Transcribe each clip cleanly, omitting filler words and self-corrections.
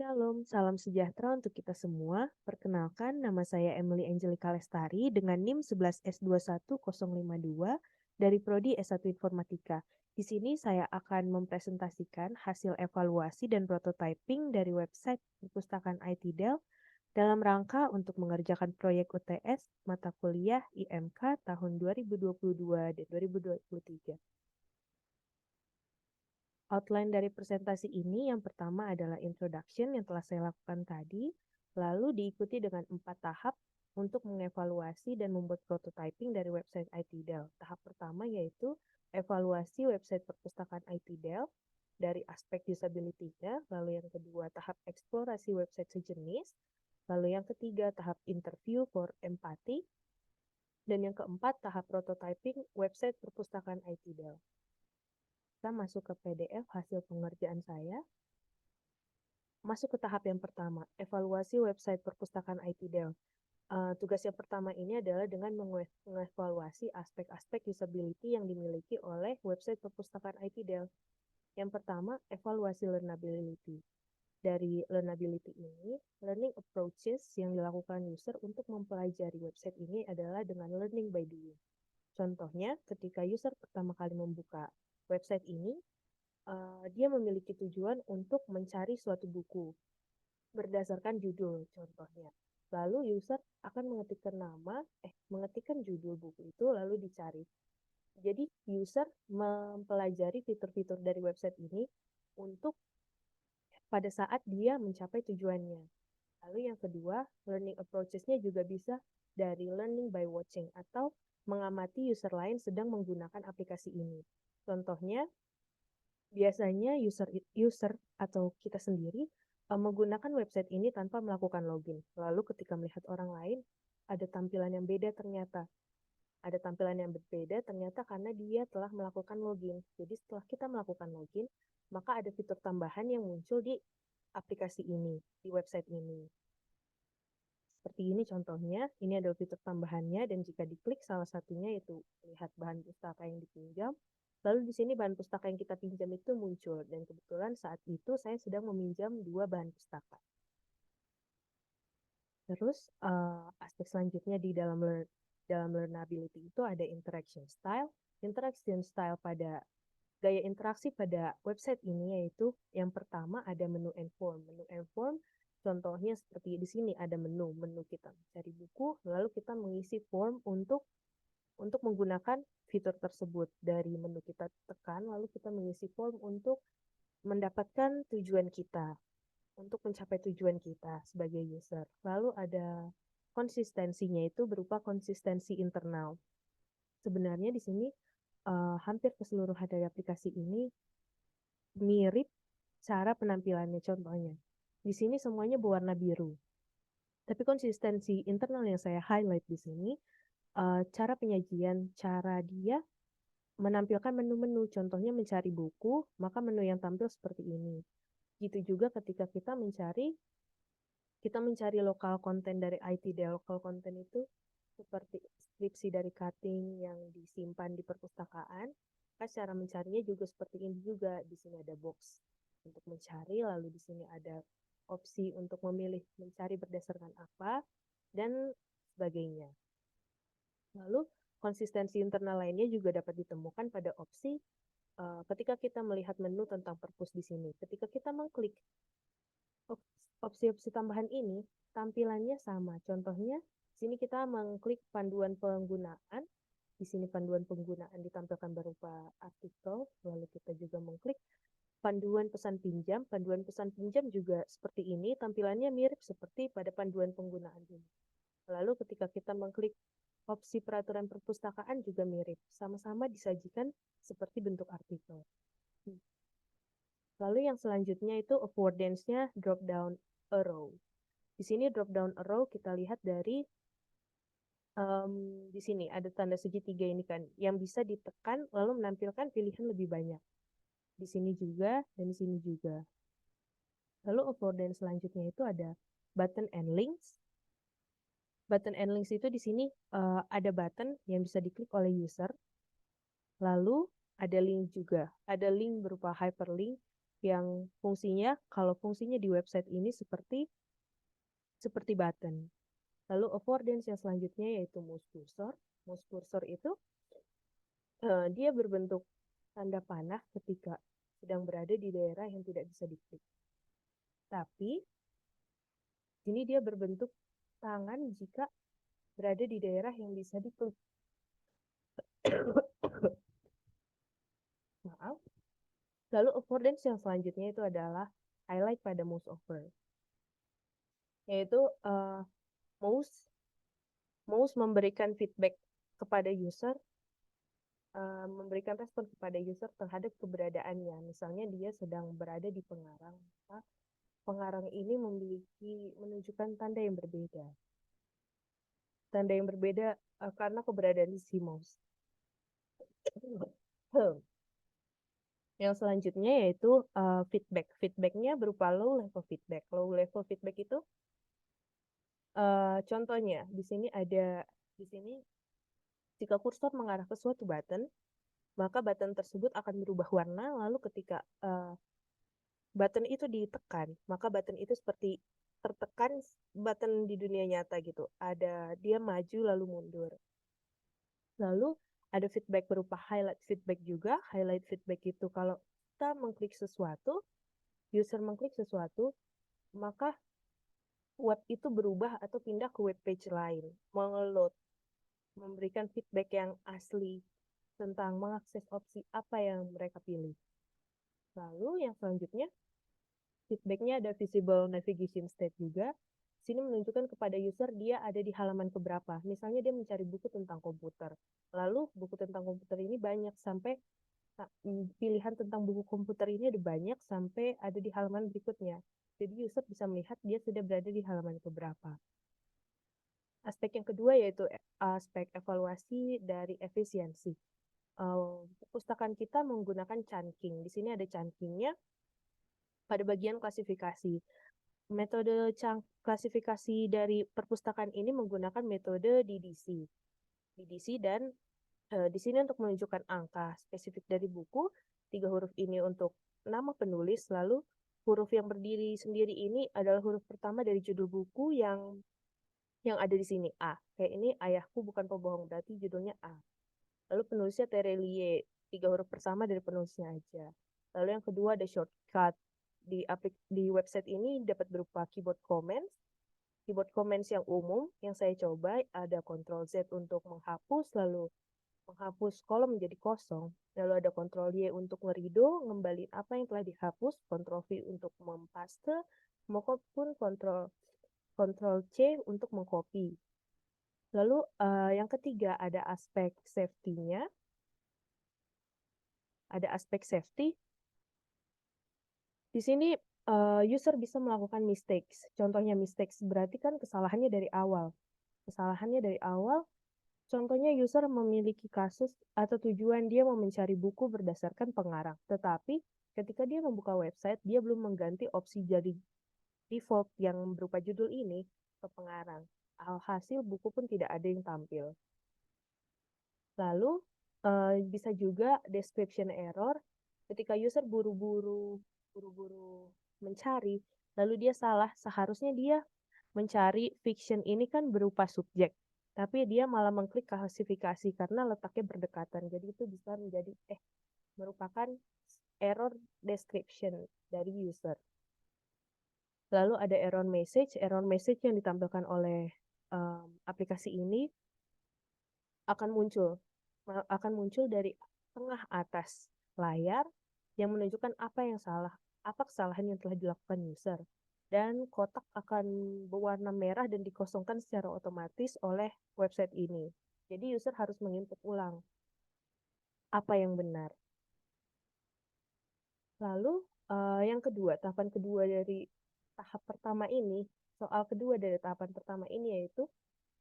Shalom, salam sejahtera untuk kita semua. Perkenalkan, nama saya Emily Angelika Lestari dengan NIM 11S21052 dari Prodi S1 Informatika. Di sini saya akan mempresentasikan hasil evaluasi dan prototyping dari website Perpustakaan IT Del dalam rangka untuk mengerjakan proyek UTS mata kuliah IMK tahun 2022 dan 2023. Outline dari presentasi ini yang pertama adalah introduction yang telah saya lakukan tadi, lalu diikuti dengan 4 tahap untuk mengevaluasi dan membuat prototyping dari website IT Del. Tahap pertama yaitu evaluasi website perpustakaan IT Del dari aspek usability-nya, lalu yang kedua tahap eksplorasi website sejenis, lalu yang ketiga tahap interview for empathy, dan yang keempat tahap prototyping website perpustakaan IT Del. Kita masuk ke PDF hasil pengerjaan saya. Masuk ke tahap yang pertama, evaluasi website perpustakaan IT Del. Tugas yang pertama ini adalah dengan mengevaluasi aspek-aspek usability yang dimiliki oleh website perpustakaan IT Del. Yang pertama, evaluasi learnability. Dari learnability ini, learning approaches yang dilakukan user untuk mempelajari website ini adalah dengan learning by doing. Contohnya, ketika user pertama kali membuka website ini, dia memiliki tujuan untuk mencari suatu buku berdasarkan judul contohnya. Lalu user akan mengetikkan judul buku itu lalu dicari. Jadi user mempelajari fitur-fitur dari website ini untuk pada saat dia mencapai tujuannya. Lalu yang kedua, learning approaches-nya juga bisa dari learning by watching atau mengamati user lain sedang menggunakan aplikasi ini. Contohnya, biasanya user atau kita sendiri menggunakan website ini tanpa melakukan login. Lalu ketika melihat orang lain, ada tampilan yang beda ternyata. Ada tampilan yang berbeda ternyata karena dia telah melakukan login. Jadi setelah kita melakukan login, maka ada fitur tambahan yang muncul di aplikasi ini, di website ini. Seperti ini contohnya, ini adalah fitur tambahannya dan jika diklik salah satunya yaitu lihat bahan pustaka yang dipinjam, lalu di sini bahan pustaka yang kita pinjam itu muncul dan kebetulan saat itu saya sedang meminjam 2 bahan pustaka. Terus aspek selanjutnya di dalam learnability itu ada interaction style. Interaction style pada gaya interaksi pada website ini yaitu yang pertama ada menu and form. Menu and form contohnya seperti di sini ada menu kita mencari buku, lalu kita mengisi form untuk menggunakan fitur tersebut. Dari menu kita tekan, lalu kita mengisi form untuk mendapatkan tujuan kita, untuk mencapai tujuan kita sebagai user. Lalu ada konsistensinya itu berupa konsistensi internal. Sebenarnya di sini hampir keseluruhan dari aplikasi ini mirip cara penampilannya contohnya. Di sini semuanya berwarna biru. Tapi konsistensi internal yang saya highlight di sini, cara penyajian, cara dia menampilkan menu-menu, contohnya mencari buku, maka menu yang tampil seperti ini. Gitu juga ketika kita mencari lokal konten dari IT Del. Lokal konten itu seperti skripsi dari cutting yang disimpan di perpustakaan. Maka cara mencarinya juga seperti ini juga. Di sini ada box untuk mencari, lalu di sini ada opsi untuk memilih mencari berdasarkan apa, dan sebagainya. Lalu konsistensi internal lainnya juga dapat ditemukan pada opsi ketika kita melihat menu tentang perpus di sini. Ketika kita mengklik opsi-opsi tambahan ini, tampilannya sama. Contohnya, di sini kita mengklik panduan penggunaan. Di sini panduan penggunaan ditampilkan berupa artikel, lalu kita juga mengklik panduan pesan pinjam. Panduan pesan pinjam juga seperti ini, tampilannya mirip seperti pada panduan penggunaan ini. Lalu ketika kita mengklik opsi peraturan perpustakaan juga mirip, sama-sama disajikan seperti bentuk artikel. Lalu yang selanjutnya itu affordance-nya drop down arrow. Di sini drop down arrow kita lihat dari di sini ada tanda segitiga ini kan, yang bisa ditekan lalu menampilkan pilihan lebih banyak. Di sini juga dan di sini juga. Lalu affordance selanjutnya itu ada button and links. Button and links itu di sini ada button yang bisa diklik oleh user. Lalu ada link juga. Ada link berupa hyperlink yang fungsinya, kalau fungsinya di website ini seperti button. Lalu affordance yang selanjutnya yaitu mouse cursor. Mouse cursor itu dia berbentuk tanda panah ketika sedang berada di daerah yang tidak bisa diklik. Tapi ini dia berbentuk tangan jika berada di daerah yang bisa diklik. Maaf. Lalu affordance yang selanjutnya itu adalah highlight pada mouse over. Yaitu mouse memberikan feedback kepada user, memberikan respon kepada user terhadap keberadaannya. Misalnya dia sedang berada di pengarang, maka pengarang ini menunjukkan tanda yang berbeda. Tanda yang berbeda karena keberadaan si mouse. Yang selanjutnya yaitu feedback. Feedbacknya berupa low level feedback. Low level feedback itu contohnya di sini jika kursor mengarah ke suatu button, maka button tersebut akan berubah warna. Lalu ketika button itu ditekan, maka button itu seperti tertekan button di dunia nyata gitu. Dia maju lalu mundur. Lalu ada feedback berupa highlight feedback juga. Highlight feedback itu kalau kita mengklik sesuatu, user mengklik sesuatu, maka web itu berubah atau pindah ke web page lain, mengeload, memberikan feedback yang asli tentang mengakses opsi apa yang mereka pilih. Lalu yang selanjutnya, feedbacknya ada visible navigation state juga. Sini menunjukkan kepada user dia ada di halaman keberapa. Misalnya dia mencari buku tentang komputer. Lalu buku tentang komputer ini banyak sampai pilihan tentang buku komputer ini ada banyak sampai ada di halaman berikutnya. Jadi user bisa melihat dia sudah berada di halaman keberapa. Aspek yang kedua yaitu aspek evaluasi dari efisiensi. Perpustakaan kita menggunakan chunking. Di sini ada chunkingnya pada bagian klasifikasi. Metode klasifikasi dari perpustakaan ini menggunakan metode DDC. DDC dan di sini untuk menunjukkan angka spesifik dari buku, 3 huruf ini untuk nama penulis, lalu huruf yang berdiri sendiri ini adalah huruf pertama dari judul buku yang ada di sini A. Kayak ini ayahku bukan pembohong, berarti judulnya A. Lalu penulisnya Terelie, 3 huruf pertama dari penulisnya aja. Lalu yang kedua ada shortcut. Di website ini dapat berupa keyboard comments. Keyboard comments yang umum yang saya coba ada Ctrl Z untuk menghapus, lalu menghapus kolom menjadi kosong. Lalu ada Ctrl Y untuk ngerido, ngembaliin apa yang telah dihapus, Ctrl V untuk mempaste, maupun Ctrl C untuk mengcopy. Lalu yang ketiga ada aspek safety-nya. Ada aspek safety. Di sini user bisa melakukan mistakes. Contohnya mistakes berarti kan kesalahannya dari awal. Kesalahannya dari awal, contohnya user memiliki kasus atau tujuan dia mau mencari buku berdasarkan pengarang. Tetapi ketika dia membuka website, dia belum mengganti opsi jadi default yang berupa judul ini ke pengarang. Alhasil buku pun tidak ada yang tampil. Lalu bisa juga description error ketika user buru-buru mencari, lalu dia salah. Seharusnya dia mencari fiction ini kan berupa subjek, tapi dia malah mengklik klasifikasi karena letaknya berdekatan. Jadi itu bisa menjadi merupakan error description dari user. Lalu ada error message yang ditampilkan oleh aplikasi ini akan muncul dari tengah atas layar yang menunjukkan apa kesalahan yang telah dilakukan user. Dan kotak akan berwarna merah dan dikosongkan secara otomatis oleh website ini. Jadi user harus menginput ulang apa yang benar. Lalu tahapan kedua dari tahap pertama ini, soal kedua dari tahapan pertama ini yaitu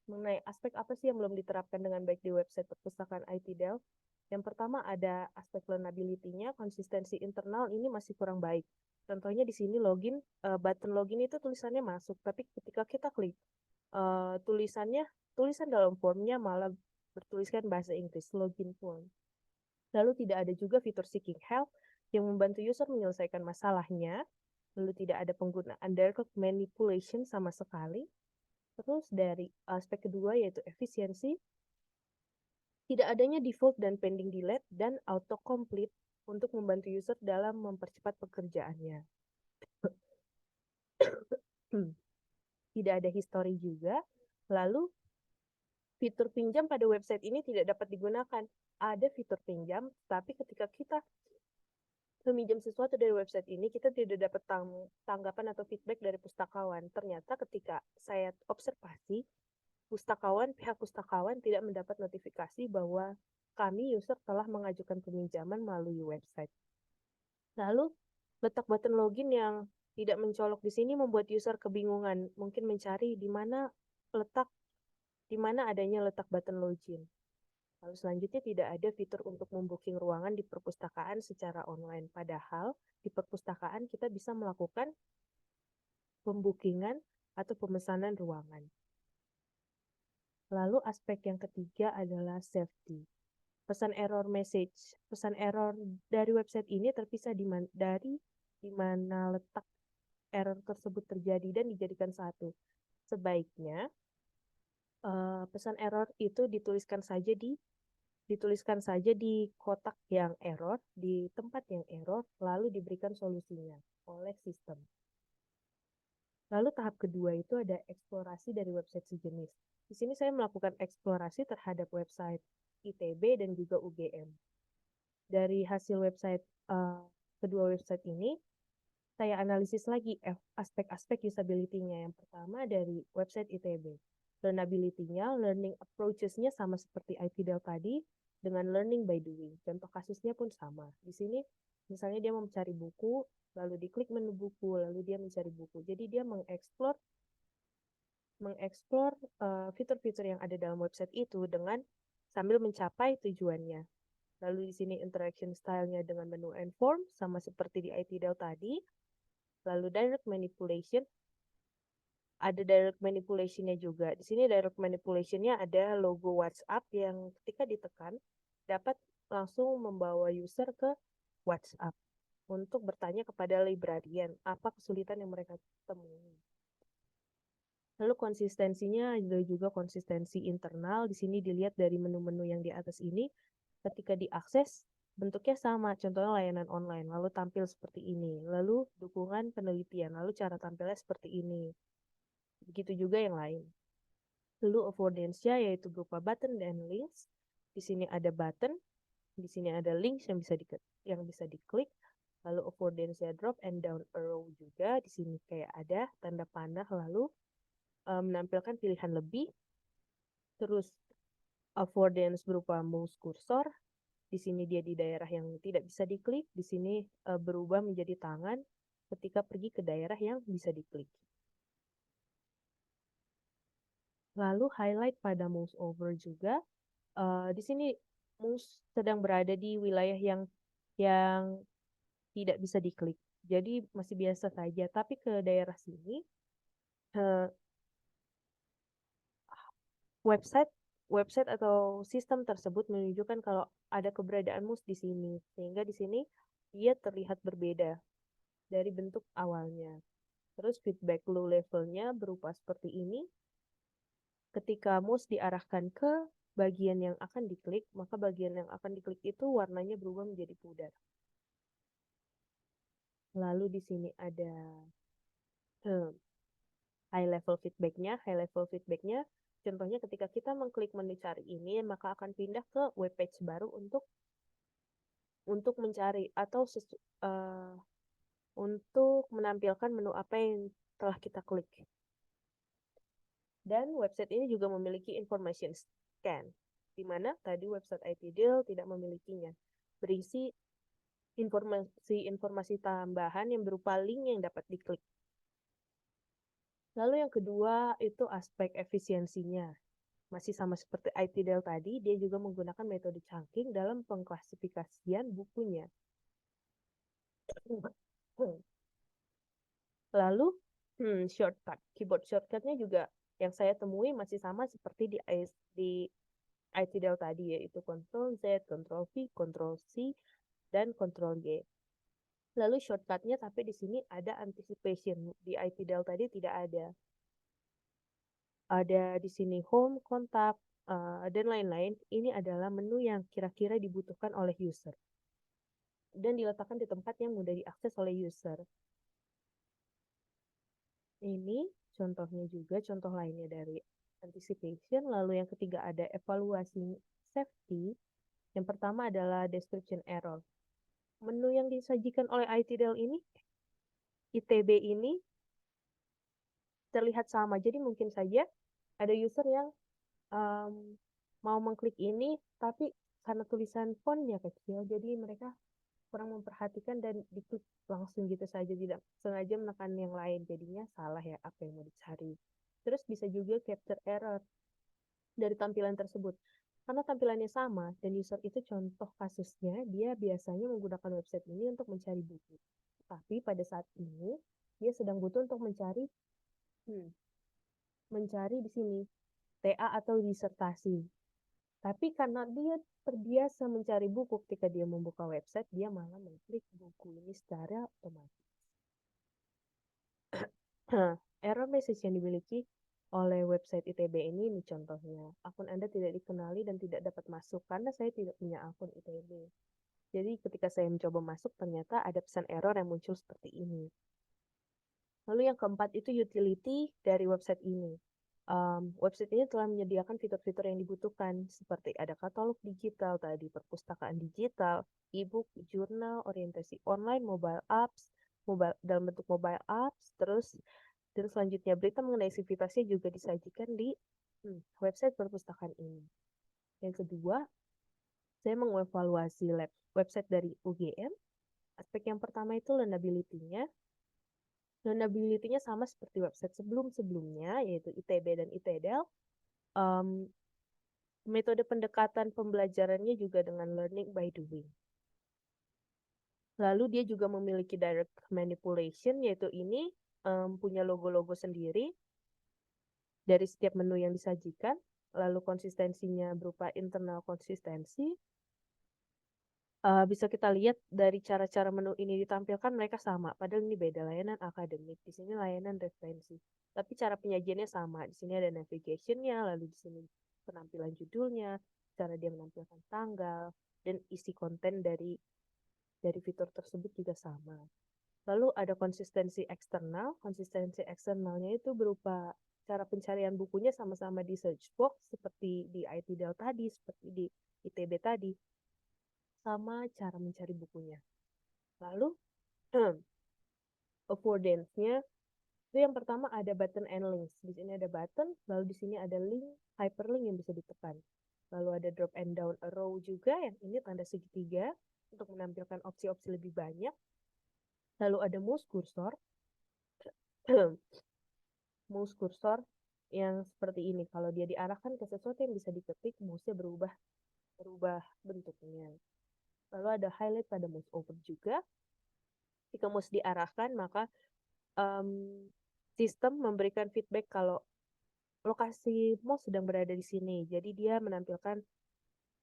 mengenai aspek apa sih yang belum diterapkan dengan baik di website perpustakaan IT Delft. Yang pertama ada aspek learnability-nya, konsistensi internal ini masih kurang baik. Contohnya di sini button login itu tulisannya masuk, tapi ketika kita klik tulisan dalam formnya malah bertuliskan bahasa Inggris, login form. Lalu tidak ada juga fitur seeking help. yang membantu user menyelesaikan masalahnya, lalu tidak ada penggunaan direct manipulation sama sekali. Terus dari aspek kedua yaitu efisiensi, tidak adanya default dan pending delete dan autocomplete untuk membantu user dalam mempercepat pekerjaannya. Tidak ada history juga. Lalu fitur pinjam pada website ini tidak dapat digunakan. Ada fitur pinjam, tapi ketika kita meminjam sesuatu dari website ini, kita tidak dapat tanggapan atau feedback dari pustakawan. Ternyata ketika saya observasi, pihak pustakawan tidak mendapat notifikasi bahwa kami user telah mengajukan peminjaman melalui website. Lalu, letak button login yang tidak mencolok di sini membuat user kebingungan, mungkin mencari di mana adanya letak button login. Lalu selanjutnya tidak ada fitur untuk membooking ruangan di perpustakaan secara online. Padahal di perpustakaan kita bisa melakukan pembookingan atau pemesanan ruangan. Lalu aspek yang ketiga adalah safety. Pesan error message. Pesan error dari website ini terpisah dari di mana letak error tersebut terjadi dan dijadikan satu. Sebaiknya pesan error itu dituliskan saja di kotak yang error, di tempat yang error, lalu diberikan solusinya oleh sistem. Lalu tahap kedua itu ada eksplorasi dari website sejenis. Di sini saya melakukan eksplorasi terhadap website ITB dan juga UGM. Dari hasil kedua website ini, saya analisis lagi aspek-aspek usability-nya. Yang pertama dari website ITB. Learnability-nya, learning approaches-nya sama seperti ITDL tadi, dengan learning by doing. Contoh kasusnya pun sama. Di sini, misalnya dia mau mencari buku, lalu diklik menu buku, lalu dia mencari buku. Jadi dia mengeksplor fitur-fitur yang ada dalam website itu dengan sambil mencapai tujuannya. Lalu di sini interaction style-nya dengan menu and form, sama seperti di ITDL tadi. Lalu direct manipulation, ada direct manipulation-nya juga. Di sini direct manipulation-nya ada logo WhatsApp yang ketika ditekan dapat langsung membawa user ke WhatsApp untuk bertanya kepada librarian apa kesulitan yang mereka temui. Lalu konsistensinya ada juga konsistensi internal. Di sini dilihat dari menu-menu yang di atas ini, ketika diakses bentuknya sama, contohnya layanan online, lalu tampil seperti ini. Lalu dukungan penelitian, lalu cara tampilnya seperti ini. Begitu juga yang lain. Lalu avoidance-nya yaitu berupa button dan links. Di sini ada button, di sini ada links yang bisa diklik. Lalu avoidance-nya drop and down arrow juga. Di sini kayak ada tanda panah lalu menampilkan pilihan lebih. Terus avoidance berupa mouse cursor. Di sini dia di daerah yang tidak bisa diklik. Di sini berubah menjadi tangan ketika pergi ke daerah yang bisa diklik. Lalu highlight pada mouse over juga. Di sini mouse sedang berada di wilayah yang tidak bisa diklik. Jadi masih biasa saja. Tapi ke daerah sini website atau sistem tersebut menunjukkan kalau ada keberadaan mouse di sini. Sehingga di sini dia terlihat berbeda dari bentuk awalnya. Terus feedback low levelnya berupa seperti ini. Ketika mouse diarahkan ke bagian yang akan diklik, maka bagian yang akan diklik itu warnanya berubah menjadi pudar. Lalu di sini ada high level feedback-nya. High level feedback-nya contohnya ketika kita mengklik menu cari ini, maka akan pindah ke web page baru untuk mencari atau untuk menampilkan menu apa yang telah kita klik. Dan website ini juga memiliki information scan, di mana tadi website ITDeal tidak memilikinya. Berisi informasi tambahan yang berupa link yang dapat diklik. Lalu yang kedua itu aspek efisiensinya. Masih sama seperti ITDeal tadi, dia juga menggunakan metode chunking dalam pengklasifikasian bukunya. Lalu shortcut, keyboard shortcutnya juga yang saya temui masih sama seperti di ITDeal tadi, yaitu Ctrl Z, Ctrl V, Ctrl C, dan Ctrl G. Lalu shortcutnya tapi di sini ada anticipation. Di ITDL tadi tidak ada. Ada di sini home, kontak, dan lain-lain. Ini adalah menu yang kira-kira dibutuhkan oleh user. Dan diletakkan di tempat yang mudah diakses oleh user. Ini contohnya juga, contoh lainnya dari anticipation. Lalu yang ketiga ada evaluasi safety. Yang pertama adalah description error. Menu yang disajikan oleh ITDL ini, ITB ini terlihat sama. Jadi mungkin saja ada user yang mau mengklik ini, tapi karena tulisan fontnya kecil, jadi mereka kurang memperhatikan dan diklik langsung gitu saja, tidak sengaja menekan yang lain, jadinya salah ya apa yang mau dicari. Terus bisa juga capture error dari tampilan tersebut. Karena tampilannya sama dan user itu contoh kasusnya, dia biasanya menggunakan website ini untuk mencari buku. Tapi pada saat ini, dia sedang butuh untuk mencari di sini TA atau disertasi. Tapi karena dia terbiasa mencari buku ketika dia membuka website, dia malah mengklik buku ini secara otomatis. Error message yang dimiliki oleh website ITB ini contohnya. Akun Anda tidak dikenali dan tidak dapat masuk karena saya tidak punya akun ITB. Jadi ketika saya mencoba masuk, ternyata ada pesan error yang muncul seperti ini. Lalu yang keempat itu utility dari website ini. Website ini telah menyediakan fitur-fitur yang dibutuhkan, seperti ada katalog digital tadi, perpustakaan digital, e-book, jurnal, orientasi online, mobile apps, dalam bentuk mobile apps, terus selanjutnya berita mengenai sivitasnya juga disajikan di website perpustakaan ini. Yang kedua, saya mengevaluasi website dari UGM. Aspek yang pertama itu learnability-nya. Learnability-nya sama seperti website sebelum-sebelumnya, yaitu ITB dan ITDL. Metode pendekatan pembelajarannya juga dengan learning by doing. Lalu dia juga memiliki direct manipulation, yaitu ini punya logo-logo sendiri dari setiap menu yang disajikan. Lalu konsistensinya berupa internal konsistensi. Bisa kita lihat dari cara-cara menu ini ditampilkan mereka sama, padahal ini beda, layanan akademik, di sini layanan referensi. Tapi cara penyajiannya sama, di sini ada navigation-nya, lalu di sini penampilan judulnya, cara dia menampilkan tanggal, dan isi konten dari fitur tersebut juga sama. Lalu ada konsistensi eksternalnya itu berupa cara pencarian bukunya sama-sama di search box, seperti di ITDL tadi, seperti di ITB tadi, sama cara mencari bukunya. Lalu affordance-nya itu yang pertama ada button and links. Di sini ada button, lalu di sini ada link, hyperlink yang bisa ditekan. Lalu ada drop and down arrow juga, yang ini tanda segitiga untuk menampilkan opsi-opsi lebih banyak. Lalu ada mouse cursor. Mouse cursor yang seperti ini. Kalau dia diarahkan ke sesuatu yang bisa diketik, mouse-nya berubah bentuknya. Lalu ada highlight pada mouse over juga. Jika mouse diarahkan, maka sistem memberikan feedback kalau lokasi mouse sedang berada di sini. Jadi dia menampilkan,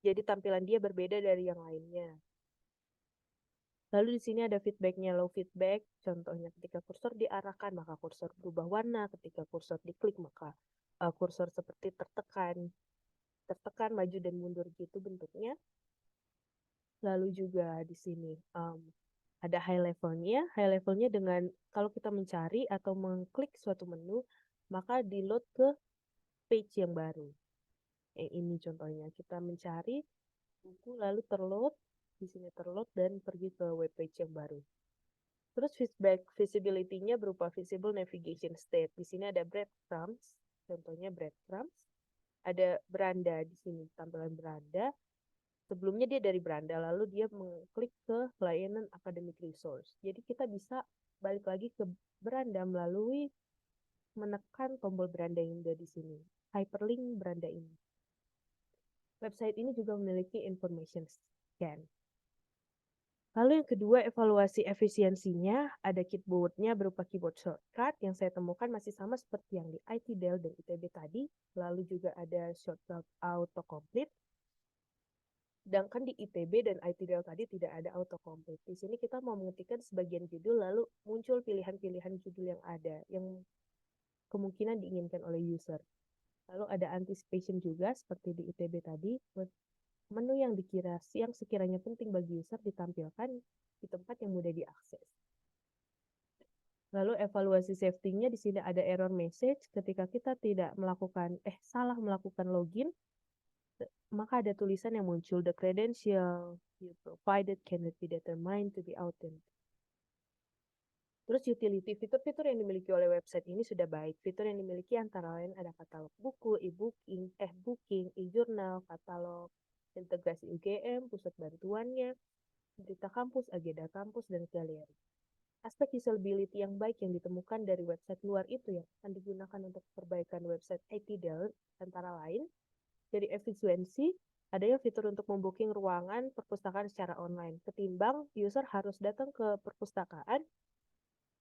jadi tampilan dia berbeda dari yang lainnya. Lalu di sini ada feedbacknya, low feedback. Contohnya ketika kursor diarahkan, maka kursor berubah warna. Ketika kursor diklik, maka kursor seperti tertekan, maju dan mundur gitu bentuknya. Lalu juga di sini ada high levelnya. High levelnya dengan kalau kita mencari atau mengklik suatu menu, maka di load ke page yang baru. Ini contohnya, kita mencari buku lalu terload, di sini terload dan pergi ke web page yang baru. Terus feedback visibility-nya berupa visible navigation state. Di sini ada breadcrumbs, contohnya breadcrumbs. Ada beranda di sini, tampilan beranda. Sebelumnya dia dari beranda, lalu dia mengklik ke layanan academic resource. Jadi kita bisa balik lagi ke beranda melalui menekan tombol beranda yang ada di sini. Hyperlink beranda ini. Website ini juga memiliki information scan. Lalu yang kedua, evaluasi efisiensinya, ada keyboard-nya berupa keyboard shortcut yang saya temukan masih sama seperti yang di ITDL dan ITB tadi. Lalu juga ada shortcut autocomplete. Sedangkan di ITB dan ITDL tadi tidak ada autocomplete. Di sini kita mau mengetikkan sebagian judul lalu muncul pilihan-pilihan judul yang ada yang kemungkinan diinginkan oleh user. Lalu ada anticipation juga seperti di ITB tadi, menu yang sekiranya penting bagi user ditampilkan di tempat yang mudah diakses. Lalu evaluasi safety-nya di sini ada error message ketika kita salah melakukan login, maka ada tulisan yang muncul, the credential you provided cannot be determined to be authentic. Terus utility, fitur-fitur yang dimiliki oleh website ini sudah baik. Fitur yang dimiliki antara lain ada katalog buku, booking, e-journal, katalog, integrasi UGM, pusat bantuannya, berita kampus, agenda kampus, dan galeri. Aspek usability yang baik yang ditemukan dari website luar itu yang akan digunakan untuk perbaikan website ITDL antara lain dari efisiensi, adanya fitur untuk membooking ruangan perpustakaan secara online. Ketimbang user harus datang ke perpustakaan,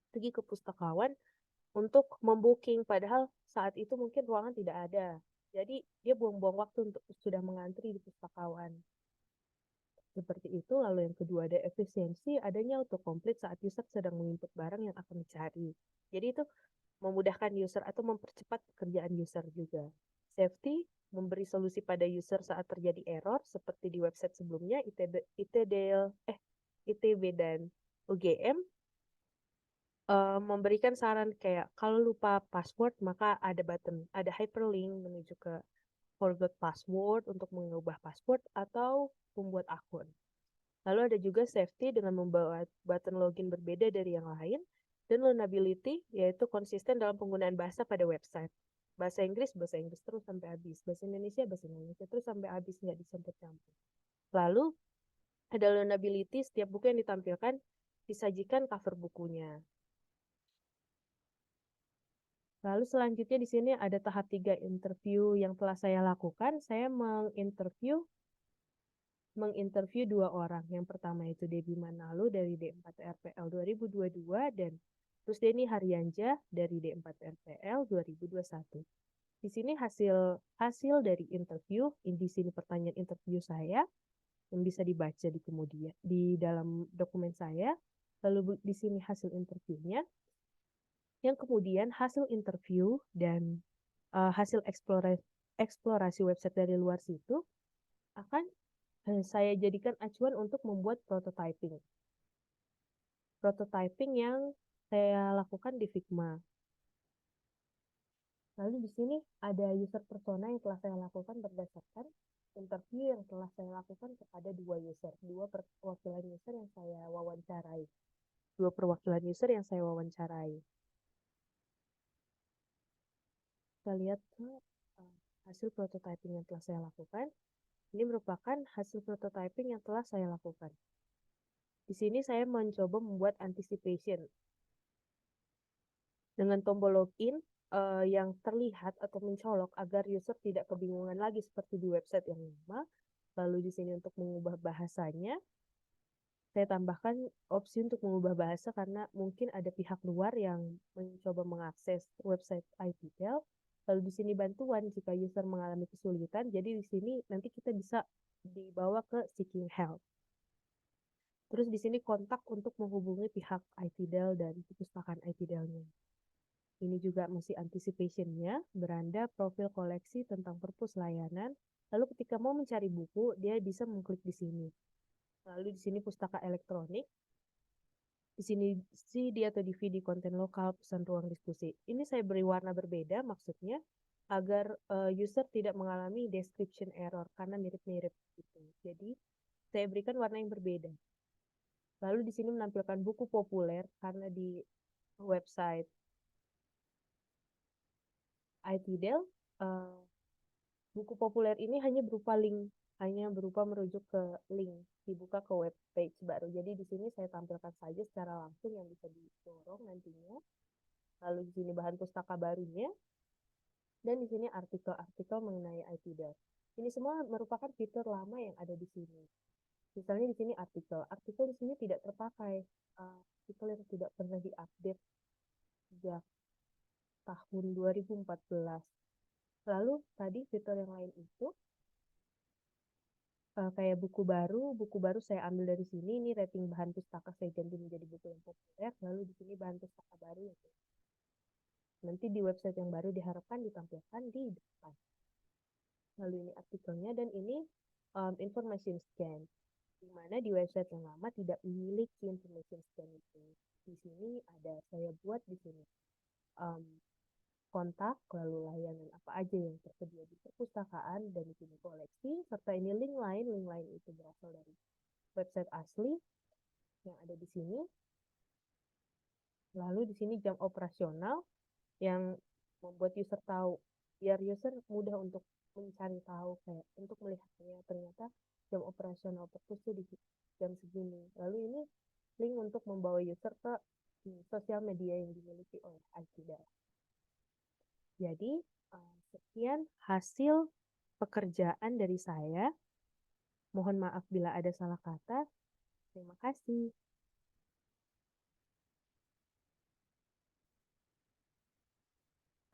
pergi ke pustakawan untuk membooking, padahal saat itu mungkin ruangan tidak ada. Jadi dia buang-buang waktu untuk sudah mengantri di pustakawan. Seperti itu, lalu yang kedua ada efisiensi, adanya autocomplete saat user sedang menginput barang yang akan dicari. Jadi itu memudahkan user atau mempercepat pekerjaan user juga. Safety, memberi solusi pada user saat terjadi error, seperti di website sebelumnya, ITB dan UGM, memberikan saran kayak kalau lupa password maka ada hyperlink menuju ke forgot password untuk mengubah password atau membuat akun. Lalu ada juga safety dengan membawa button login berbeda dari yang lain, dan learnability yaitu konsisten dalam penggunaan bahasa pada website. Bahasa Inggris terus sampai habis, bahasa Indonesia terus sampai habis, nggak dicampur-campur. Lalu ada learnability, setiap buku yang ditampilkan disajikan cover bukunya. Lalu selanjutnya di sini ada tahap 3 interview yang telah saya lakukan. Saya menginterview 2 orang. Yang pertama itu Debbie Manalu dari D4RPL 2022 dan Rusdeni Haryanja dari D4RPL 2021. Di sini hasil dari interview, di sini pertanyaan interview saya yang bisa dibaca di dalam dokumen saya. Lalu di sini hasil interviewnya. Yang kemudian hasil interview dan hasil eksplorasi website dari luar situ akan saya jadikan acuan untuk membuat prototyping. Prototyping yang saya lakukan di Figma. Lalu di sini ada user persona yang telah saya lakukan berdasarkan interview yang telah saya lakukan kepada dua perwakilan user yang saya wawancarai. Kita lihat ke hasil prototyping yang telah saya lakukan. Ini merupakan hasil prototyping yang telah saya lakukan. Di sini saya mencoba membuat anticipation dengan tombol login yang terlihat atau mencolok agar user tidak kebingungan lagi seperti di website yang lama. Lalu di sini untuk mengubah bahasanya, saya tambahkan opsi untuk mengubah bahasa karena mungkin ada pihak luar yang mencoba mengakses website ITDL. Lalu di sini bantuan jika user mengalami kesulitan. Jadi di sini nanti kita bisa dibawa ke seeking help. Terus di sini kontak untuk menghubungi pihak ITDL dan perpustakaan ITDL-nya. Ini juga masih anticipation-nya, beranda profil koleksi tentang perpus layanan. Lalu ketika mau mencari buku, dia bisa mengklik di sini. Lalu di sini pustaka elektronik. Di sini CD atau DVD konten lokal, pesan ruang diskusi. Ini saya beri warna berbeda maksudnya agar user tidak mengalami description error karena mirip-mirip gitu. Jadi saya berikan warna yang berbeda. Lalu di sini menampilkan buku populer karena di website ITDL buku populer ini hanya berupa merujuk ke link dibuka ke web page baru. Jadi di sini saya tampilkan saja secara langsung yang bisa didorong nantinya. Lalu di sini bahan pustaka barunya dan di sini artikel-artikel mengenai ITDL. Ini semua merupakan fitur lama yang ada di sini. Misalnya di sini artikel di sini tidak terpakai, artikel yang tidak pernah diupdate sejak tahun 2014. Lalu tadi fitur yang lain itu kayak buku baru saya ambil dari sini, ini rating bahan pustaka saya ganti menjadi buku yang populer, lalu di sini bahan pustaka baru yang nanti di website yang baru diharapkan ditampilkan di depan. Lalu ini artikelnya dan ini information scan, di mana di website yang lama tidak memiliki information scan itu. Di sini ada saya buat di sini um, kontak, lalu layanan apa aja yang tersedia di perpustakaan dan di sini koleksi, serta ini link lain itu berasal dari website asli yang ada di sini. Lalu di sini jam operasional yang membuat user tahu, biar user mudah untuk mencari tahu kayak untuk melihatnya ternyata jam operasional perpus itu di jam segini. Lalu ini link untuk membawa user ke sosial media yang dimiliki oleh Aikida. Jadi sekian hasil pekerjaan dari saya. Mohon maaf bila ada salah kata. Terima kasih.